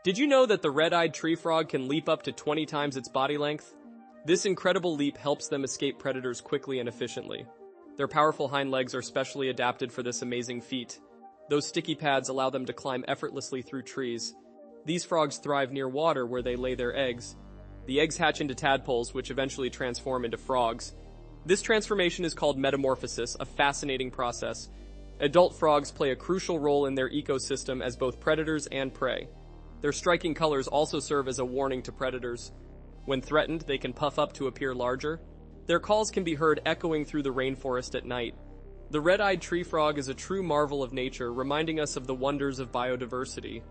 Did you know that the red-eyed tree frog can leap up to 20 times its body length? This incredible leap helps them escape predators quickly and efficiently. Their powerful hind legs are specially adapted for this amazing feat. Those sticky pads allow them to climb effortlessly through trees. These frogs thrive near water where they lay their eggs. The eggs hatch into tadpoles, which eventually transform into frogs. This transformation is called metamorphosis, a fascinating process. Adult frogs play a crucial role in their ecosystem as both predators and prey. Their striking colors also serve as a warning to predators. When threatened, they can puff up to appear larger. Their calls can be heard echoing through the rainforest at night. The red-eyed tree frog is a true marvel of nature, reminding us of the wonders of biodiversity.